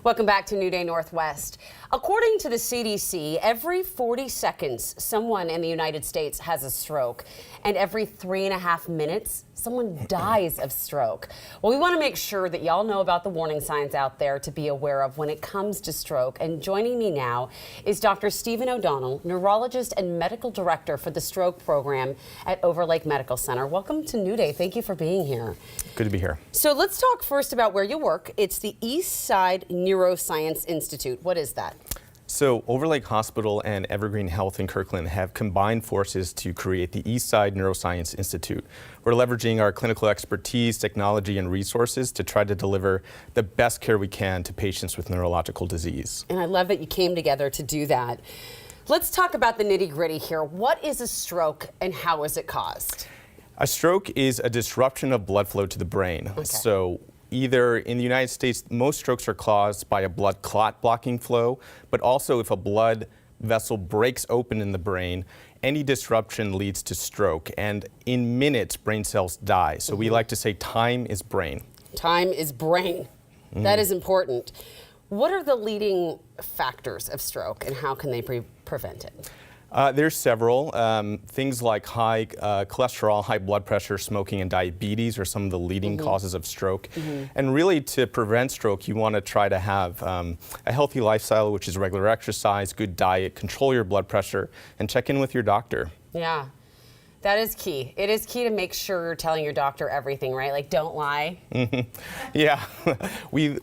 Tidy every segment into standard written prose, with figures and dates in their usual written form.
Welcome back to New Day Northwest. According to the CDC, every 40 seconds, someone in the United States has a stroke, and every 3.5 minutes, someone dies of stroke. Well, we want to make sure that y'all know about the warning signs out there to be aware of when it comes to stroke. And joining me now is Dr. Stephen O'Donnell, neurologist and medical director for the stroke program at Overlake Medical Center. Welcome to New Day. Thank you for being here. Good to be here. So let's talk first about where you work. It's the Eastside Neuroscience Institute. What is that? So Overlake Hospital and EvergreenHealth in Kirkland have combined forces to create the Eastside Neuroscience Institute. We're leveraging our clinical expertise, technology, and resources to try to deliver the best care we can to patients with neurological disease. And I love that you came together to do that. Let's talk about the nitty-gritty here. What is a stroke and how is it caused? A stroke is a disruption of blood flow to the brain. Okay. So either in the United States, most strokes are caused by a blood clot blocking flow, but also if a blood vessel breaks open in the brain, any disruption leads to stroke. And in minutes, brain cells die. So we like to say time is brain. Time is brain. That is important. What are the leading factors of stroke and how can they be prevented? There's several. Things like high cholesterol, high blood pressure, smoking, and diabetes are some of the leading causes of stroke. And really, to prevent stroke, you want to try to have a healthy lifestyle, which is regular exercise, good diet, control your blood pressure, and check in with your doctor. Yeah. That is key. It is key to make sure you're telling your doctor everything, right? Like, don't lie. Yeah, we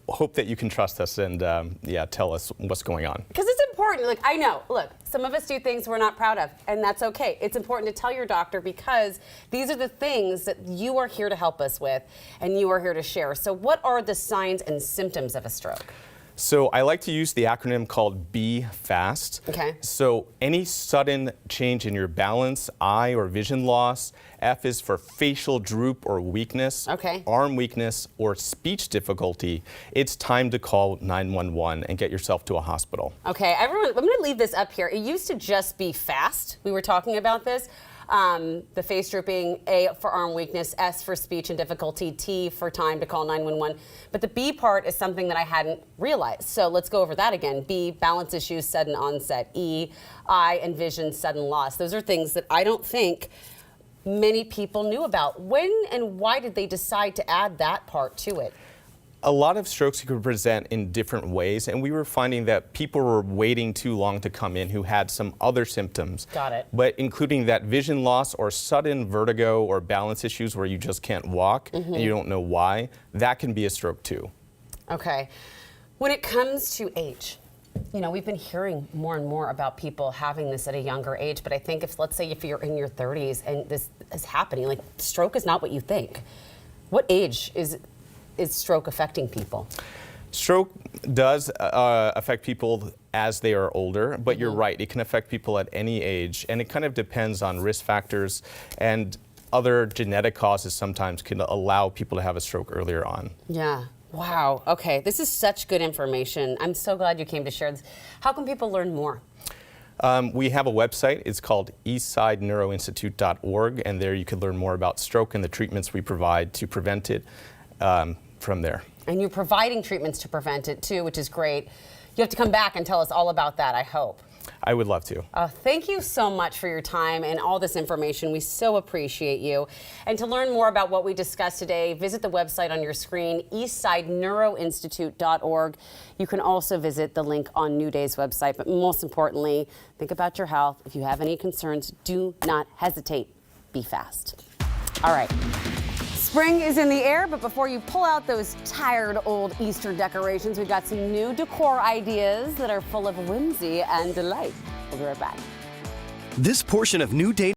hope that you can trust us and yeah, tell us what's going on. Because it's important. Like, I know, look, some of us do things we're not proud of, and that's okay. It's important to tell your doctor because these are the things that you are here to help us with and you are here to share. So what are the signs and symptoms of a stroke? So I like to use the acronym called Be Fast. Okay. So any sudden change in your balance, eye or vision loss. F is for facial droop or weakness. Okay. Arm weakness or speech difficulty. It's time to call 911 and get yourself to a hospital. Okay, everyone, I'm going to leave this up here. It used to just be fast. We were talking about this. The face drooping, A for arm weakness, S for speech and difficulty, T for time to call 911. But the B part is something that I hadn't realized. So let's go over that again. B, balance issues, sudden onset. E, eye and vision, sudden loss. Those are things that I don't think many people knew about. When and why did they decide to add that part to it? A lot of strokes could present in different ways, and we were finding that people were waiting too long to come in who had some other symptoms. Got it. But including that vision loss or sudden vertigo or balance issues where you just can't walk and you don't know why, that can be a stroke too. Okay. When it comes to age, you know, we've been hearing more and more about people having this at a younger age, but I think if, let's say, if you're in your 30s and this is happening, like, stroke is not what you think. What age is stroke affecting people? Stroke does affect people as they are older, but you're right, it can affect people at any age, and it kind of depends on risk factors, and other genetic causes sometimes can allow people to have a stroke earlier on. Yeah. Wow. Okay. This is such good information. I'm so glad you came to share this. How can people learn more? We have a website. It's called eastsidneuroinstitute.org, and there you can learn more about stroke and the treatments we provide to prevent it from there. And you're providing treatments to prevent it too, which is great. You have to come back and tell us all about that, I hope. I would love to. Thank you so much for your time and all this information. We so appreciate you. And to learn more about what we discussed today, visit the website on your screen, eastsidneuroinstitute.org. You can also visit the link on New Day's website. But most importantly, think about your health. If you have any concerns, do not hesitate. Be fast. All right. Spring is in the air, but before you pull out those tired old Easter decorations, we've got some new decor ideas that are full of whimsy and delight. We'll be right back. This portion of New Day